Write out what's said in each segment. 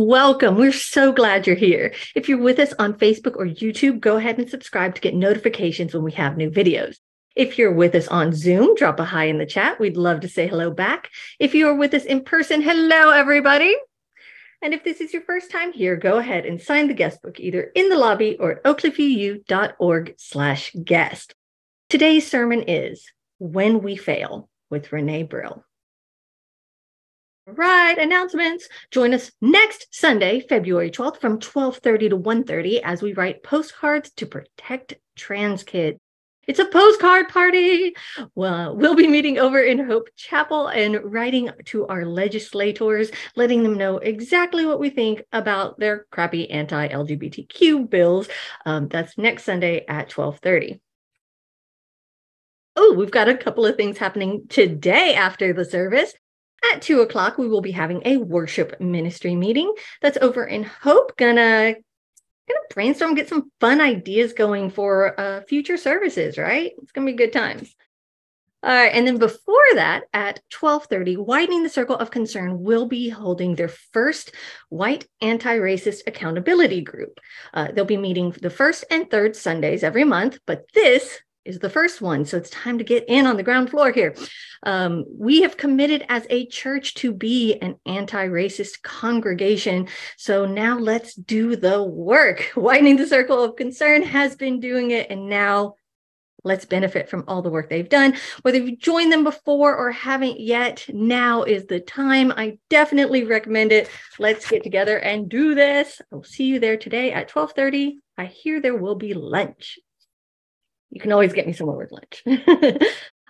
welcome. We're so glad you're here. If you're with us on Facebook or YouTube, go ahead and subscribe to get notifications when we have new videos. If you're with us on Zoom, drop a hi in the chat. We'd love to say hello back. If you are with us in person, hello, everybody. And if this is your first time here, go ahead and sign the guest book either in the lobby or at oakcliffuu.org/guest. Today's sermon is When We Fail with Renée Brill. All right, announcements. Join us next Sunday, February 12th from 12:30 to 1:30 as we write postcards to protect trans kids. It's a postcard party. Well, we'll be meeting over in Hope Chapel and writing to our legislators, letting them know exactly what we think about their crappy anti-LGBTQ bills. That's next Sunday at 12:30. Oh, we've got a couple of things happening today after the service. At 2 o'clock, we will be having a worship ministry meeting. That's over in Hope. Gonna brainstorm, get some fun ideas going for future services, right? It's gonna be good times. All right, and then before that, at 12:30, Widening the Circle of Concern will be holding their first white anti-racist accountability group. They'll be meeting the first and third Sundays every month, but this is the first one, so it's time to get in on the ground floor here. We have committed as a church to be an anti-racist congregation, so now let's do the work. Widening the Circle of Concern has been doing it, and now let's benefit from all the work they've done. Whether you've joined them before or haven't yet, now is the time. I definitely recommend it. Let's get together and do this. I'll see you there today at 12:30. I hear there will be lunch. You can always get me some more with lunch.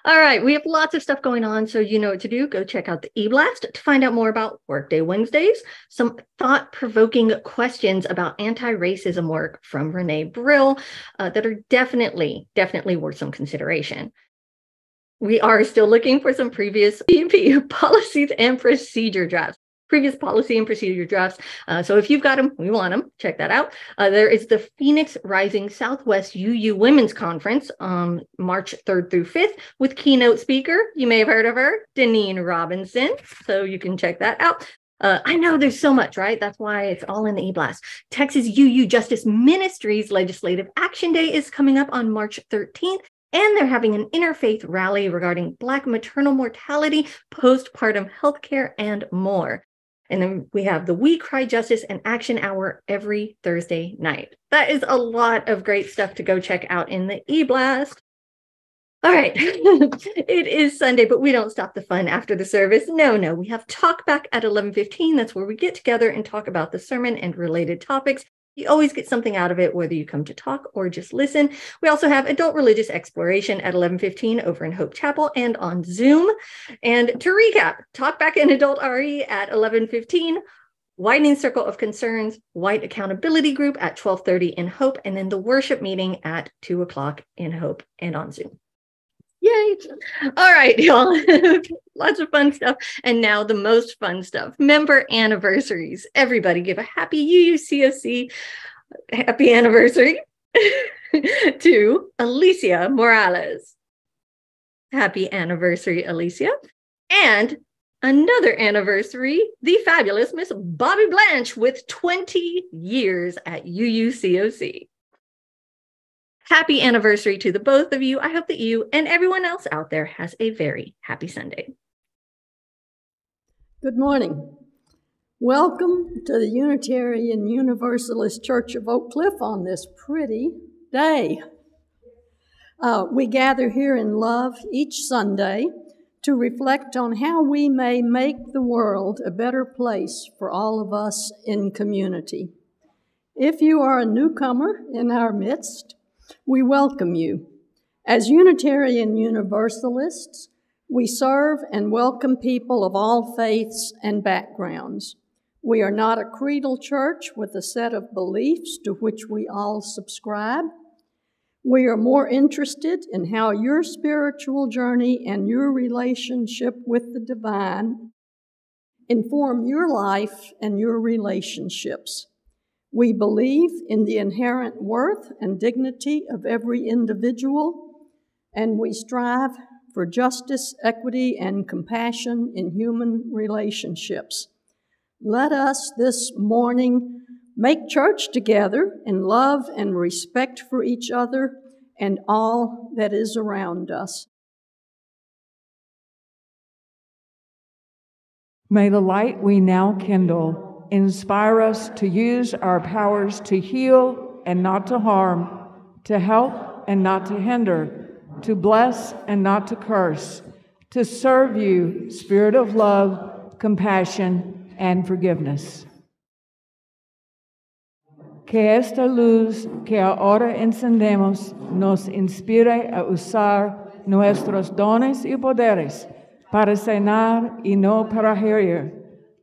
All right, we have lots of stuff going on, so you know what to do. Go check out the e-blast to find out more about Workday Wednesdays, some thought-provoking questions about anti-racism work from Renée Brill that are definitely worth some consideration. We are still looking for some previous EP policies and procedure drafts. Previous policy and procedure drafts. So if you've got them, we want them. Check that out. There is the Phoenix Rising Southwest UU Women's Conference on March 3rd through 5th with keynote speaker. You may have heard of her, Deneen Robinson. So you can check that out. I know there's so much, right? That's why it's all in the e-blast. Texas UU Justice Ministries Legislative Action Day is coming up on March 13th. And they're having an interfaith rally regarding Black maternal mortality, postpartum healthcare, and more. And then we have the We Cry Justice and Action Hour every Thursday night. That is a lot of great stuff to go check out in the e-blast. All right, it is Sunday, but we don't stop the fun after the service. No, we have Talk Back at 11:15. That's where we get together and talk about the sermon and related topics. You always get something out of it, whether you come to talk or just listen. We also have Adult Religious Exploration at 11:15 over in Hope Chapel and on Zoom. And to recap, Talk Back in Adult RE at 11:15, Widening Circle of Concerns, White Accountability Group at 12:30 in Hope, and then the worship meeting at 2 o'clock in Hope and on Zoom. Yay. All right, y'all. Lots of fun stuff. And now the most fun stuff. Member anniversaries. Everybody give a happy UUCOC happy anniversary to Alicia Morales. Happy anniversary, Alicia. And another anniversary, the fabulous Miss Bobby Blanche with 20 years at UUCOC. Happy anniversary to the both of you. I hope that you and everyone else out there has a very happy Sunday. Good morning. Welcome to the Unitarian Universalist Church of Oak Cliff on this pretty day. We gather here in love each Sunday to reflect on how we may make the world a better place for all of us in community. If you are a newcomer in our midst, we welcome you. As Unitarian Universalists, we serve and welcome people of all faiths and backgrounds. We are not a creedal church with a set of beliefs to which we all subscribe. We are more interested in how your spiritual journey and your relationship with the divine inform your life and your relationships. We believe in the inherent worth and dignity of every individual, and we strive for justice, equity, and compassion in human relationships. Let us this morning make church together in love and respect for each other and all that is around us. May the light we now kindle inspire us to use our powers to heal and not to harm, to help and not to hinder, to bless and not to curse, to serve you, Spirit of love, compassion, and forgiveness. Que esta luz que ahora encendemos nos inspire a usar nuestros dones y poderes para sanar y no para herir,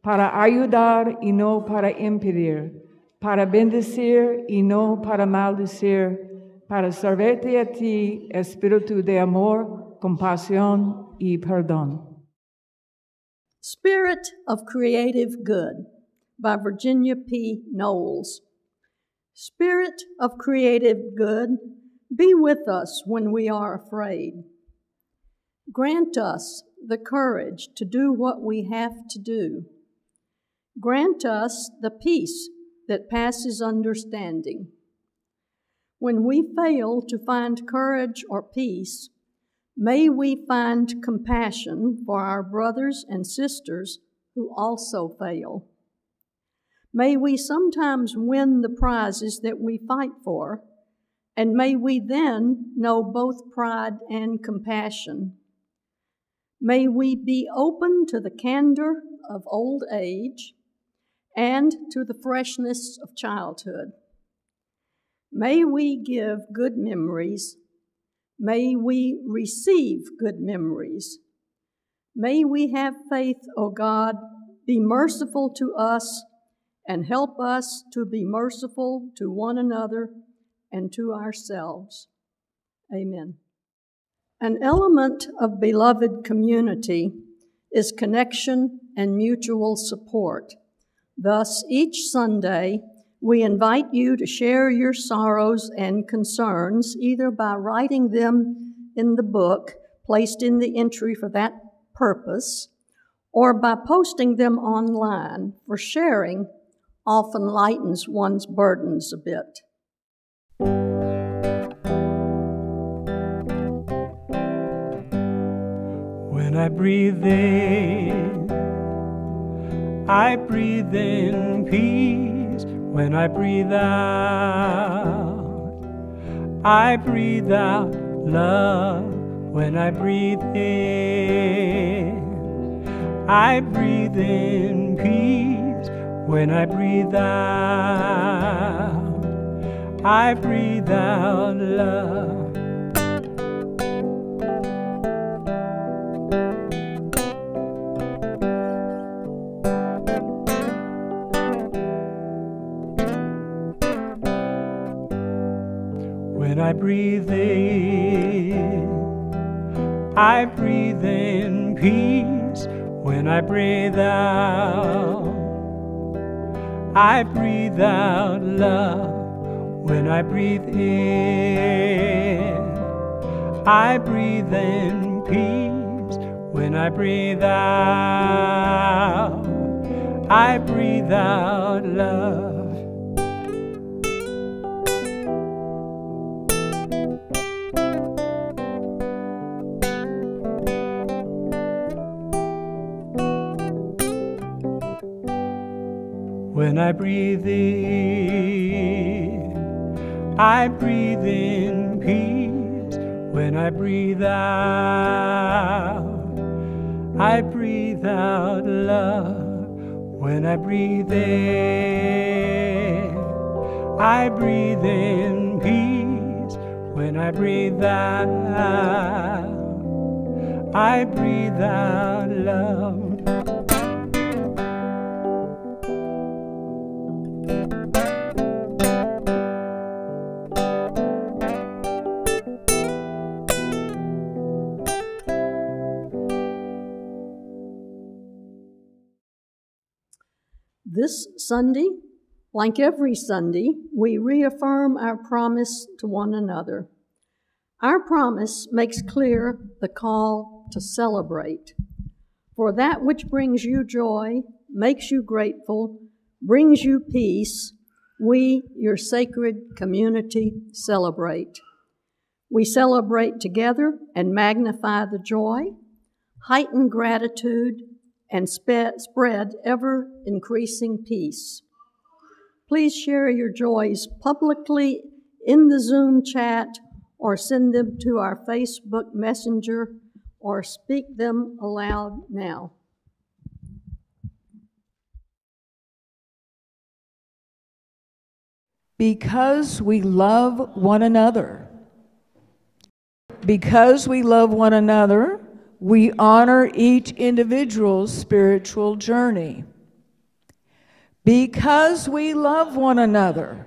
para ayudar y no para impedir, para bendecir y no para maldecir, para servirte a ti, Espíritu de amor, compasión y perdón. Spirit of Creative Good by Virginia P. Knowles. Spirit of creative good, be with us when we are afraid. Grant us the courage to do what we have to do. Grant us the peace that passes understanding. When we fail to find courage or peace, may we find compassion for our brothers and sisters who also fail. May we sometimes win the prizes that we fight for, and may we then know both pride and compassion. May we be open to the candor of old age and to the freshness of childhood. May we give good memories. May we receive good memories. May we have faith, O God, be merciful to us and help us to be merciful to one another and to ourselves. Amen. An element of beloved community is connection and mutual support. Thus, each Sunday, we invite you to share your sorrows and concerns either by writing them in the book placed in the entry for that purpose, or by posting them online, for sharing often lightens one's burdens a bit. When I breathe in peace. When I breathe out love. When I breathe in peace. When I breathe out love. When I breathe in peace. When I breathe out love. When I breathe in peace. When I breathe out love. When I breathe in peace. When I breathe out love. When I breathe in peace. When I breathe out love. This Sunday, like every Sunday, we reaffirm our promise to one another. Our promise makes clear the call to celebrate. For that which brings you joy, makes you grateful, brings you peace, we, your sacred community, celebrate. We celebrate together and magnify the joy, heighten gratitude, and spread ever-increasing peace. Please share your joys publicly in the Zoom chat or send them to our Facebook Messenger or speak them aloud now. Because we love one another. Because we love one another, we honor each individual's spiritual journey. Because we love one another,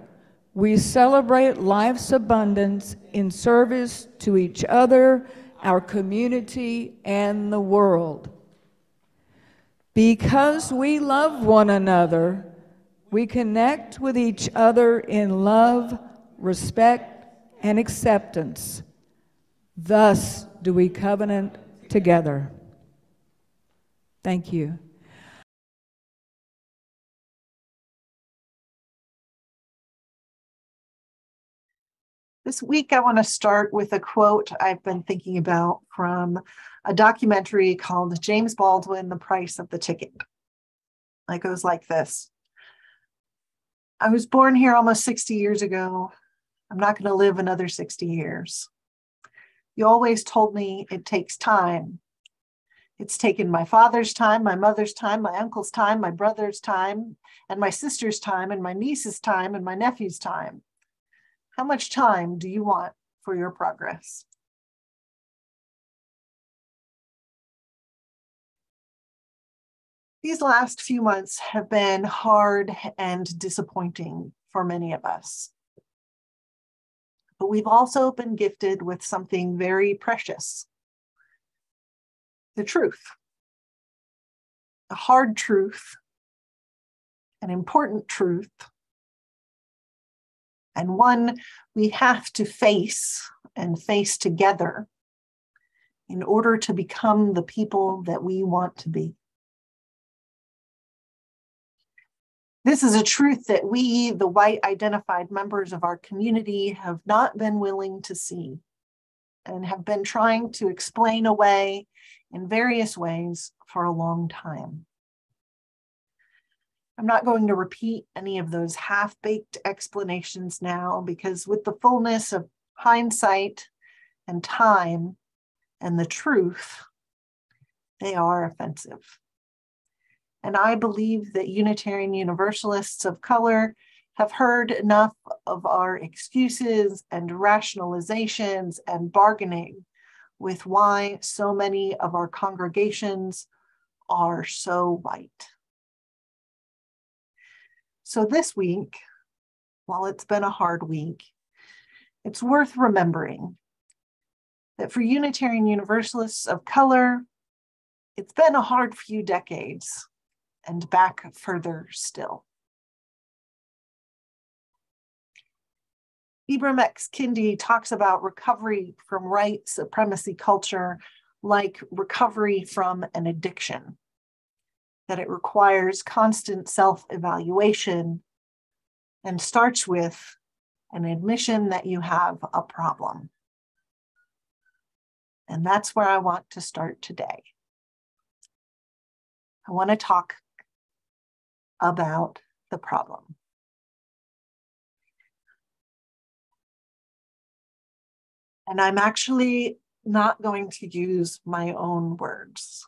we celebrate life's abundance in service to each other, our community, and the world. Because we love one another, we connect with each other in love, respect, and acceptance. Thus do we covenant together. Thank you. This week, I want to start with a quote I've been thinking about from a documentary called James Baldwin, The Price of the Ticket. It goes like this. I was born here almost 60 years ago. I'm not going to live another 60 years. You always told me it takes time. It's taken my father's time, my mother's time, my uncle's time, my brother's time, and my sister's time, and my niece's time, and my nephew's time. How much time do you want for your progress? These last few months have been hard and disappointing for many of us. But we've also been gifted with something very precious. The truth. A hard truth, an important truth, and one we have to face and face together in order to become the people that we want to be. This is a truth that we, the white identified members of our community, have not been willing to see and have been trying to explain away in various ways for a long time. I'm not going to repeat any of those half-baked explanations now because with the fullness of hindsight and time and the truth, they are offensive. And I believe that Unitarian Universalists of color have heard enough of our excuses and rationalizations and bargaining with why so many of our congregations are so white. So this week, while it's been a hard week, it's worth remembering that for Unitarian Universalists of color, it's been a hard few decades. And back further still. Ibram X. Kendi talks about recovery from white supremacy culture like recovery from an addiction, that it requires constant self-evaluation and starts with an admission that you have a problem. And that's where I want to start today. I want to talk about the problem. And I'm actually not going to use my own words.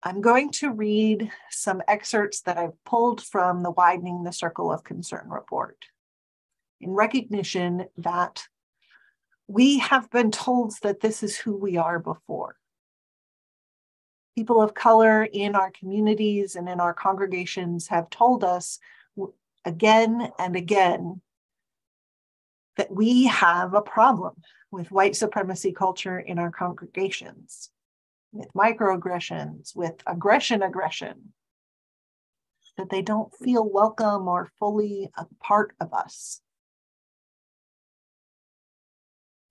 I'm going to read some excerpts that I've pulled from the Widening the Circle of Concern report in recognition that we have been told that this is who we are before. People of color in our communities and in our congregations have told us again and again that we have a problem with white supremacy culture in our congregations, with microaggressions, with aggression, that they don't feel welcome or fully a part of us.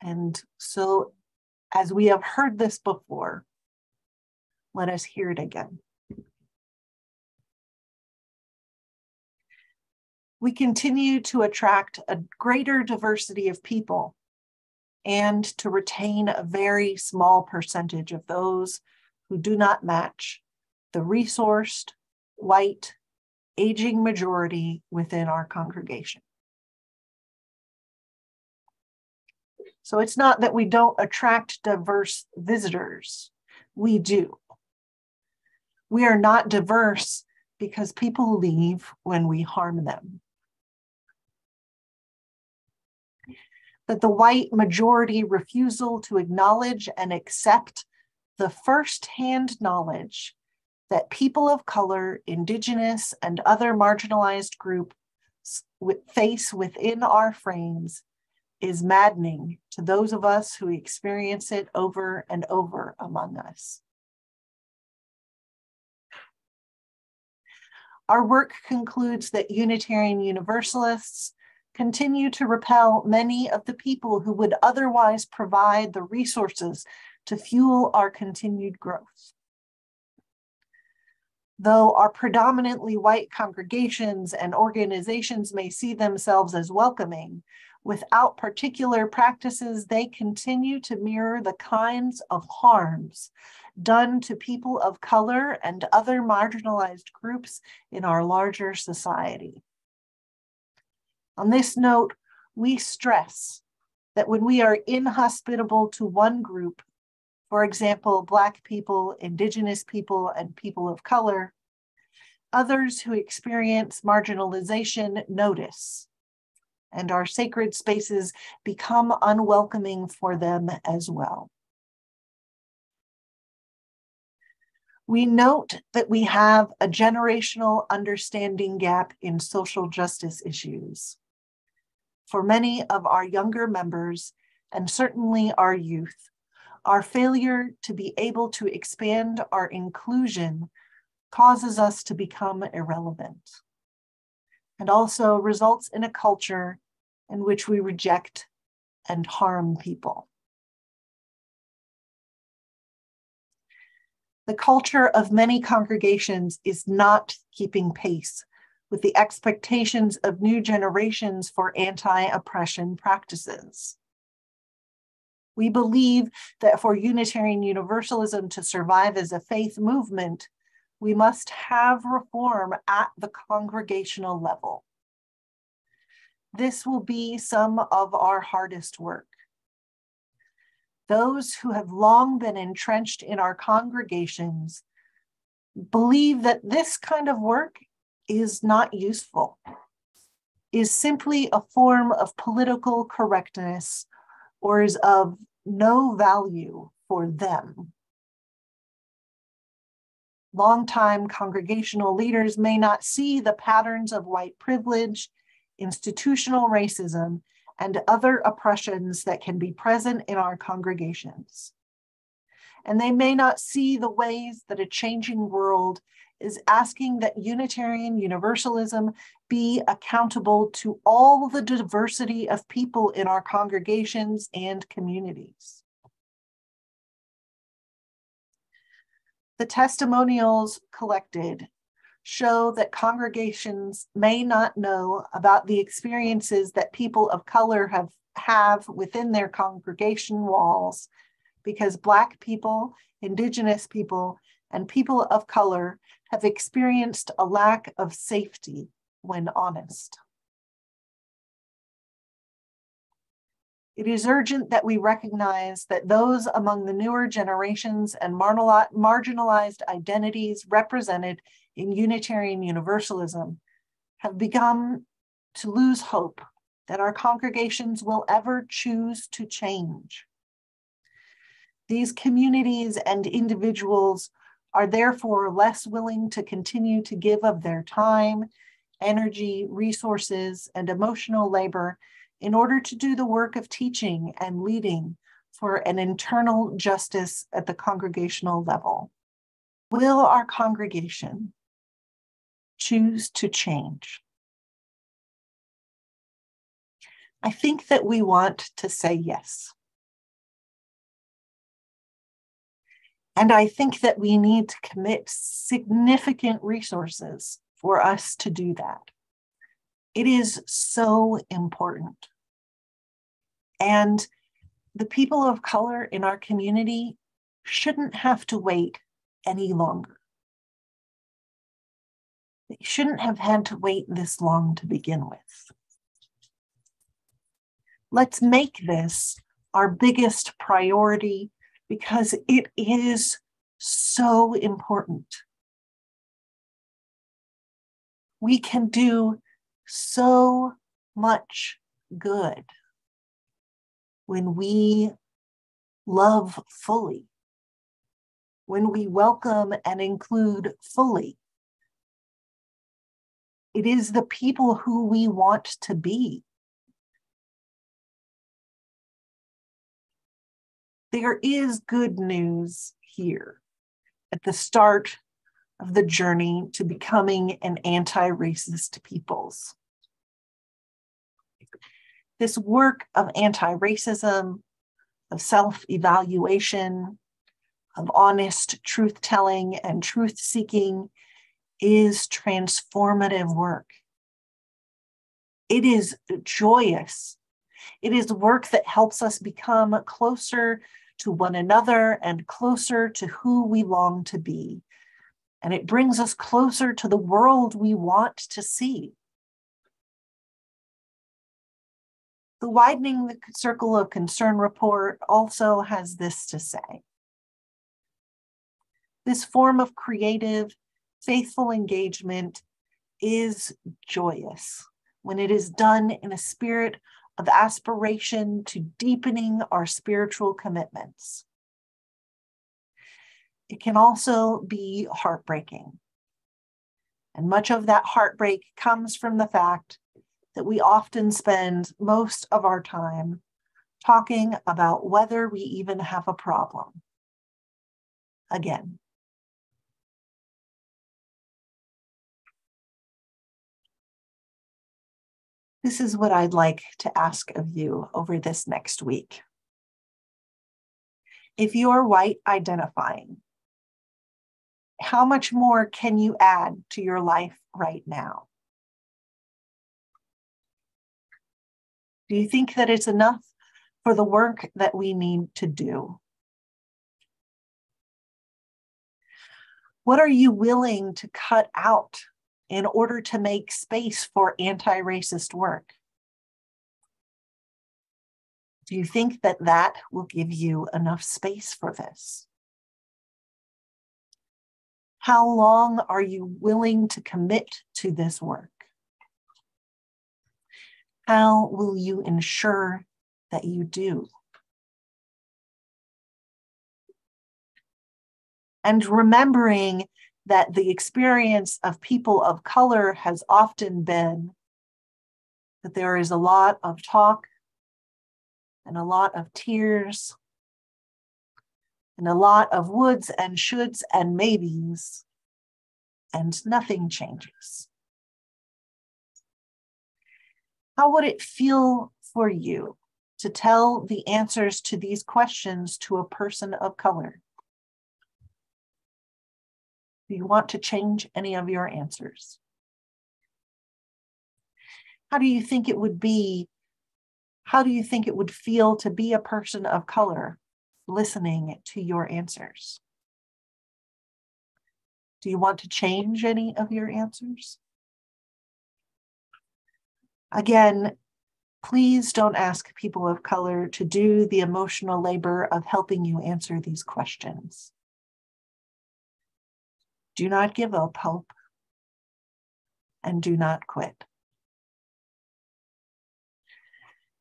And so, as we have heard this before, let us hear it again. we continue to attract a greater diversity of people and to retain a very small percentage of those who do not match the resourced, white, aging majority within our congregation. So it's not that we don't attract diverse visitors. We do. We are not diverse because people leave when we harm them. That the white majority refusal to acknowledge and accept the firsthand knowledge that people of color, Indigenous, and other marginalized groups face within our frames is maddening to those of us who experience it over and over among us. Our work concludes that Unitarian Universalists continue to repel many of the people who would otherwise provide the resources to fuel our continued growth. Though our predominantly white congregations and organizations may see themselves as welcoming, without particular practices, they continue to mirror the kinds of harms done to people of color and other marginalized groups in our larger society. On this note, we stress that when we are inhospitable to one group, for example, Black people, Indigenous people, and people of color, others who experience marginalization notice, and our sacred spaces become unwelcoming for them as well. We note that we have a generational understanding gap in social justice issues. For many of our younger members, and certainly our youth, our failure to be able to expand our inclusion causes us to become irrelevant, and also results in a culture in which we reject and harm people. The culture of many congregations is not keeping pace with the expectations of new generations for anti-oppression practices. We believe that for Unitarian Universalism to survive as a faith movement, we must have reform at the congregational level. This will be some of our hardest work. Those who have long been entrenched in our congregations believe that this kind of work is not useful, is simply a form of political correctness, or is of no value for them. Longtime congregational leaders may not see the patterns of white privilege, institutional racism, and other oppressions that can be present in our congregations. And they may not see the ways that a changing world is asking that Unitarian Universalism be accountable to all the diversity of people in our congregations and communities. The testimonials collected show that congregations may not know about the experiences that people of color have within their congregation walls, because Black people, Indigenous people, and people of color have experienced a lack of safety when honest. It is urgent that we recognize that those among the newer generations and marginalized identities represented in Unitarian Universalism have begun to lose hope that our congregations will ever choose to change. These communities and individuals are therefore less willing to continue to give of their time, energy, resources, and emotional labor in order to do the work of teaching and leading for an internal justice at the congregational level. Will our congregation choose to change? I think that we want to say yes. And I think that we need to commit significant resources for us to do that. It is so important. And the people of color in our community shouldn't have to wait any longer. They shouldn't have had to wait this long to begin with. Let's make this our biggest priority because it is so important. We can do so much good when we love fully, when we welcome and include fully. It is the people who we want to be. There is good news here at the start of the journey to becoming an anti-racist peoples. This work of anti-racism, of self-evaluation, of honest truth-telling and truth-seeking is transformative work. It is joyous. It is work that helps us become closer to one another and closer to who we long to be. And it brings us closer to the world we want to see. The Widening the Circle of Concern report also has this to say. This form of creative, faithful engagement is joyous when it is done in a spirit of aspiration to deepening our spiritual commitments. It can also be heartbreaking. And much of that heartbreak comes from the fact that we often spend most of our time talking about whether we even have a problem. Again. This is what I'd like to ask of you over this next week. If you're white identifying, how much more can you add to your life right now? Do you think that it's enough for the work that we need to do? What are you willing to cut out in order to make space for anti-racist work? Do you think that that will give you enough space for this? How long are you willing to commit to this work? How will you ensure that you do? And remembering that the experience of people of color has often been that there is a lot of talk and a lot of tears and a lot of woulds and shoulds and maybes, and nothing changes. How would it feel for you to tell the answers to these questions to a person of color? Do you want to change any of your answers? How do you think it would be? How do you think it would feel to be a person of color listening to your answers? Do you want to change any of your answers? Again, please don't ask people of color to do the emotional labor of helping you answer these questions. Do not give up hope and do not quit.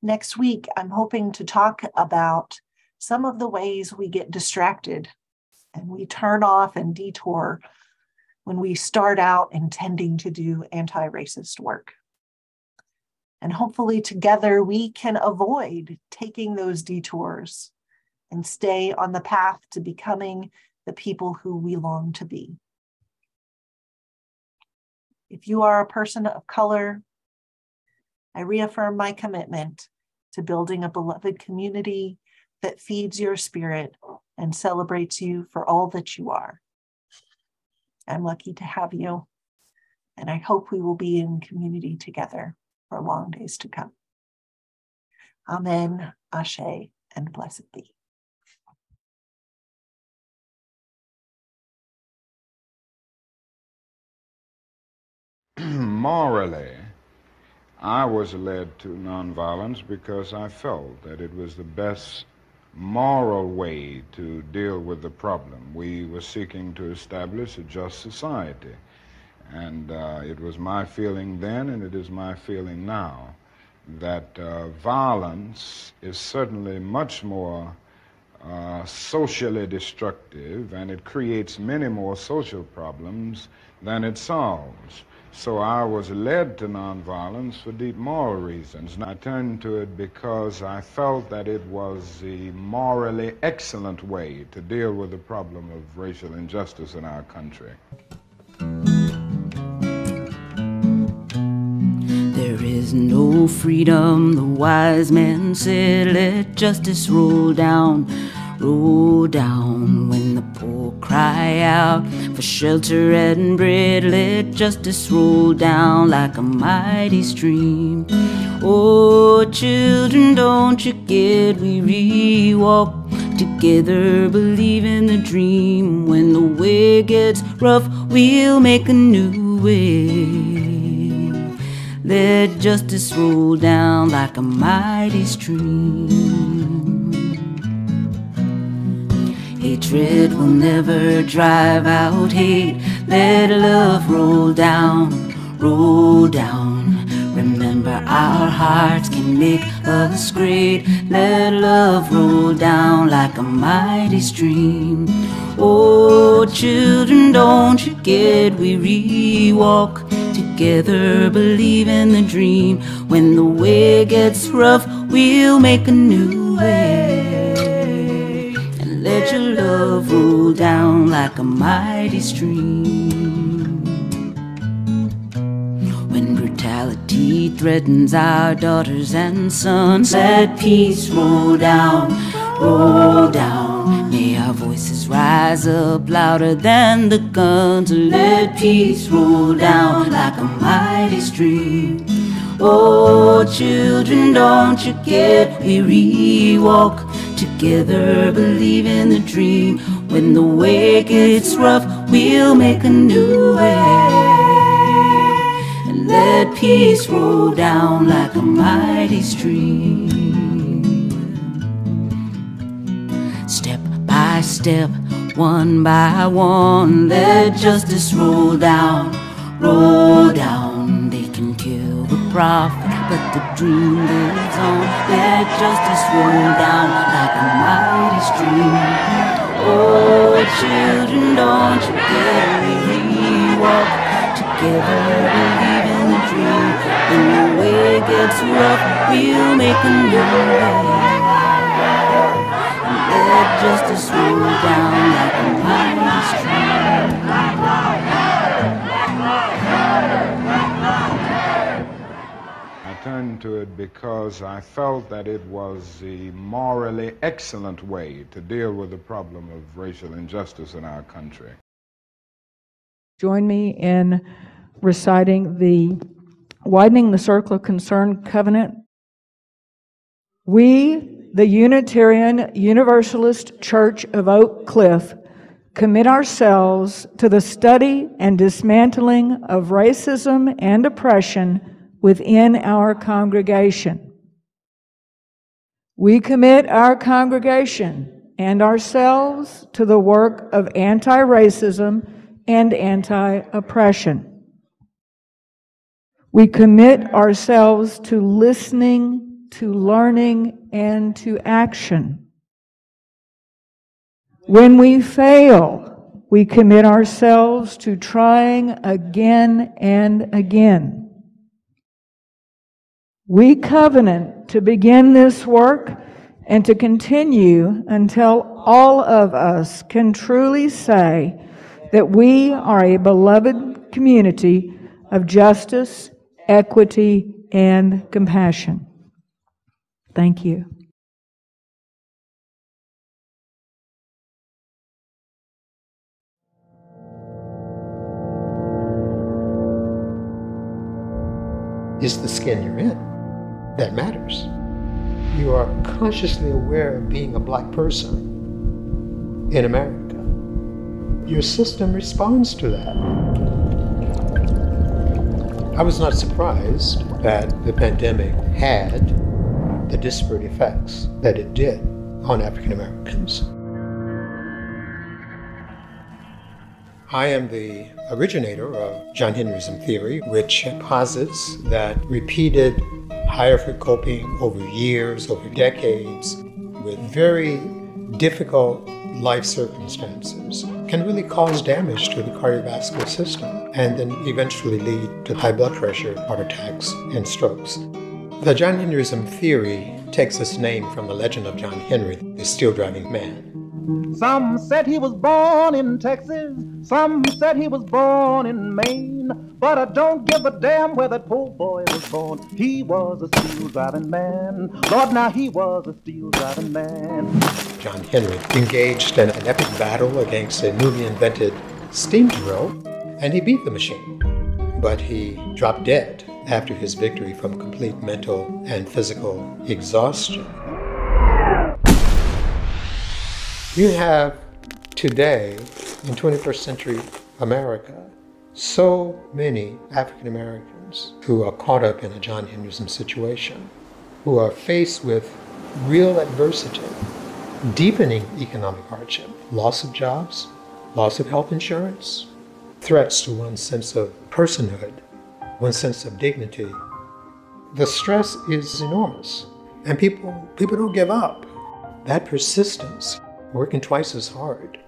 Next week, I'm hoping to talk about some of the ways we get distracted and we turn off and detour when we start out intending to do anti-racist work. And hopefully together we can avoid taking those detours and stay on the path to becoming the people who we long to be. If you are a person of color, I reaffirm my commitment to building a beloved community that feeds your spirit and celebrates you for all that you are. I'm lucky to have you, and I hope we will be in community together. for long days to come. Amen, Ashe, and blessed be. Morally, I was led to nonviolence because I felt that it was the best moral way to deal with the problem. We were seeking to establish a just society. And it was my feeling then, and it is my feeling now, that violence is certainly much more socially destructive, and it creates many more social problems than it solves. So I was led to nonviolence for deep moral reasons. And I turned to it because I felt that it was the morally excellent way to deal with the problem of racial injustice in our country. There is no freedom, the wise man said, let justice roll down when the poor cry out for shelter and bread. Let justice roll down like a mighty stream. Oh, children, don't you get weary, walk together, believe in the dream. When the way gets rough, we'll make a new way. Let justice roll down like a mighty stream. Hatred will never drive out hate. Let love roll down, roll down. Remember, our hearts can make us great. Let love roll down like a mighty stream. Oh, children, don't you get weary, walk together, believe in the dream. When the way gets rough, we'll make a new way. And let your love roll down like a mighty stream. When brutality threatens our daughters and sons, let peace roll down, roll down. May our voices rise up louder than the guns. Let peace roll down like a mighty stream. Oh, children, don't you get weary, walk together, believe in the dream. When the way gets rough, we'll make a new way. And let peace roll down like a mighty stream. Step by step, one by one, let justice roll down, roll down. They can kill the prophet, but the dream lives on. Let justice roll down like a mighty stream. Oh, children, don't you get weary, walk together, believe in the dream. When the way gets rough, we'll make a new way. Let justice roll down like a mighty stream. I turned to it because I felt that it was the morally excellent way to deal with the problem of racial injustice in our country. Join me in reciting the Widening the Circle of Concern covenant. We, the Unitarian Universalist Church of Oak Cliff, commit ourselves to the study and dismantling of racism and oppression within our congregation. We commit our congregation and ourselves to the work of anti-racism and anti-oppression. We commit ourselves to listening, to learning, and to action. When we fail, we commit ourselves to trying again and again. We covenant to begin this work and to continue until all of us can truly say that we are a beloved community of justice, equity, and compassion. Thank you. It's the skin you're in that matters. You are consciously aware of being a Black person in America. Your system responds to that. I was not surprised that the pandemic had the disparate effects that it did on African Americans. I am the originator of John Henryism theory, which posits that repeated hierarchical coping over years, over decades, with very difficult life circumstances can really cause damage to the cardiovascular system and then eventually lead to high blood pressure, heart attacks, and strokes. The John Henryism theory takes its name from the legend of John Henry, the steel-driving man. Some said he was born in Texas, some said he was born in Maine, but I don't give a damn where that poor boy was born. He was a steel-driving man. Lord, now he was a steel-driving man. John Henry engaged in an epic battle against a newly invented steam drill, and he beat the machine. But he dropped dead after his victory from complete mental and physical exhaustion. You have today, in 21st century America, so many African Americans who are caught up in a John Henryism situation, who are faced with real adversity, deepening economic hardship, loss of jobs, loss of health insurance, threats to one's sense of personhood, one's sense of dignity. The stress is enormous, and people don't give up. That persistence, working twice as hard,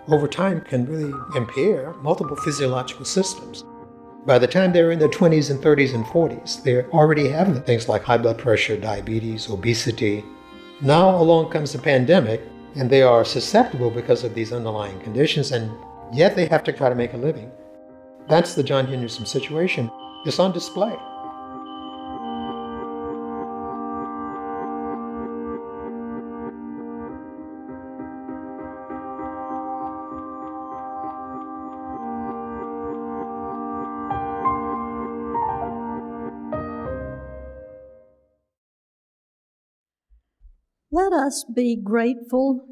over time can really impair multiple physiological systems. By the time they're in their 20s and 30s and 40s, they're already having things like high blood pressure, diabetes, obesity. Now along comes the pandemic, and they are susceptible because of these underlying conditions, and yet they have to try to make a living. That's the John Henryism situation. It's on display. Let us be grateful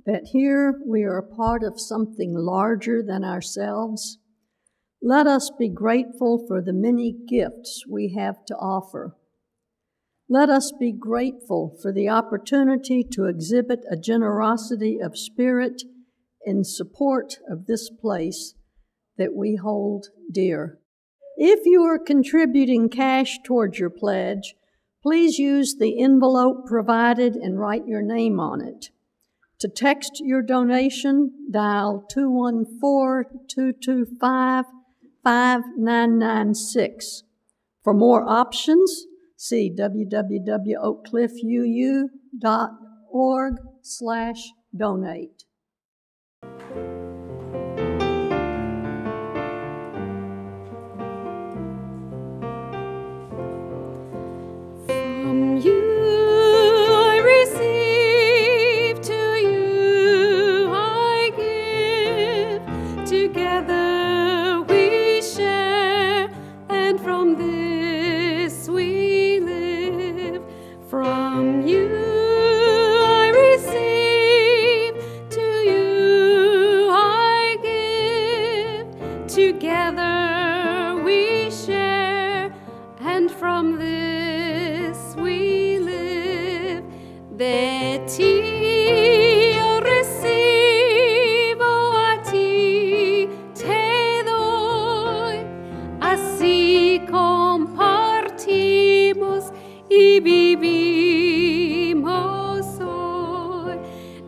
that here we are a part of something larger than ourselves. Let us be grateful for the many gifts we have to offer. Let us be grateful for the opportunity to exhibit a generosity of spirit in support of this place that we hold dear. If you are contributing cash towards your pledge, please use the envelope provided and write your name on it. To text your donation, dial 214-225-5996. For more options, see www.oakcliffuu.org/donate. From you I receive, to you I give. Together we share, and from this we live. From you I receive, to you I give. Together we share, and from this we live. De ti yo recibo, a ti te doy. Así compartimos y vivimos hoy.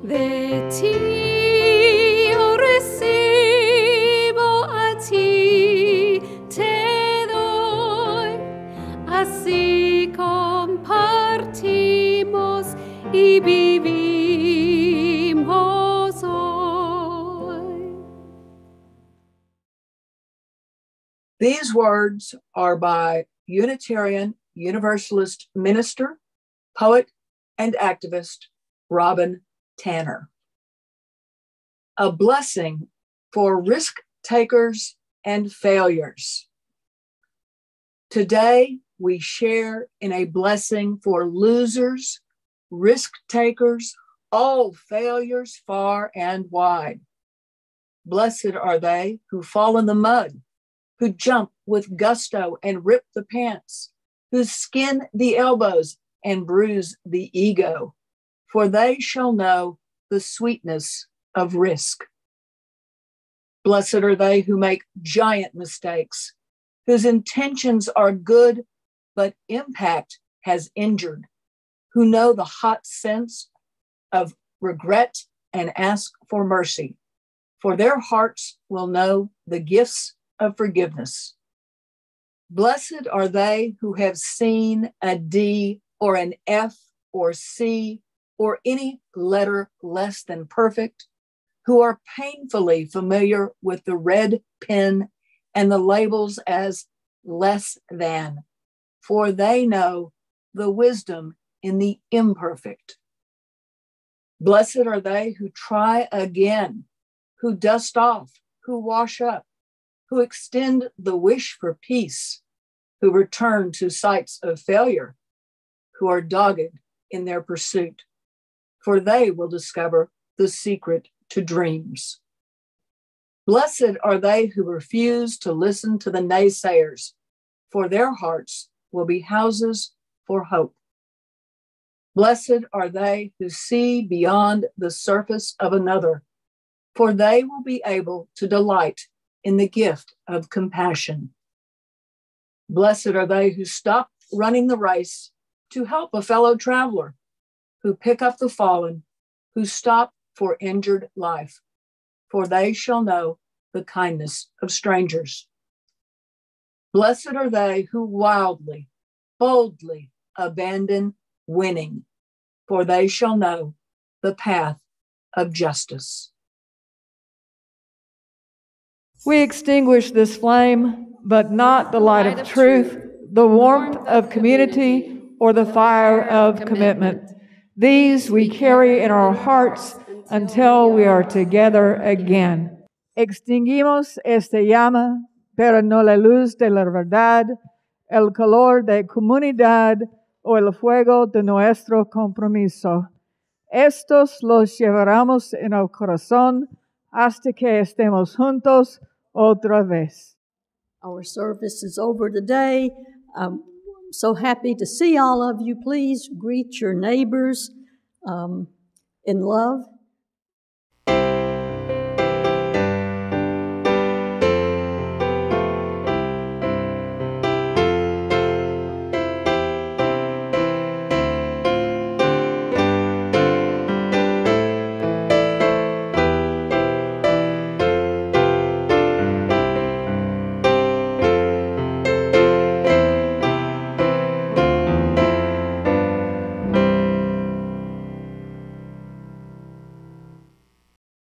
De ti yo recibo, a ti te doy. Así compartimos y vivimos hoy. These words are by Unitarian Universalist minister, poet, and activist Robin Tanner. A blessing for risk takers and failures. Today, we share in a blessing for losers, risk takers, all failures far and wide. Blessed are they who fall in the mud, who jump with gusto and rip the pants, who skin the elbows and bruise the ego, for they shall know the sweetness of risk. Blessed are they who make giant mistakes, whose intentions are good, but impact has injured, who know the hot sense of regret and ask for mercy, for their hearts will know the gifts of forgiveness. Blessed are they who have seen a D or an F or C or any letter less than perfect, who are painfully familiar with the red pen and the labels as less than, for they know the wisdom in the imperfect. Blessed are they who try again, who dust off, who wash up, who extend the wish for peace, who return to sites of failure, who are dogged in their pursuit, for they will discover the secret to dreams. Blessed are they who refuse to listen to the naysayers, for their hearts will be houses for hope. Blessed are they who see beyond the surface of another, for they will be able to delight in the gift of compassion. Blessed are they who stop running the race to help a fellow traveler, who pick up the fallen, who stop for injured life, for they shall know the kindness of strangers. Blessed are they who wildly, boldly abandon winning, for they shall know the path of justice. We extinguish this flame, but not the light of truth, the warmth of community, or the fire of commitment. These we carry in our hearts until we are together again. Extinguimos esta llama, pero no la luz de la verdad, el calor de comunidad o el fuego de nuestro compromiso. Estos los llevaremos en el corazón hasta que estemos juntos otra vez. Our service is over today. I'm so happy to see all of you. Please greet your neighbors in love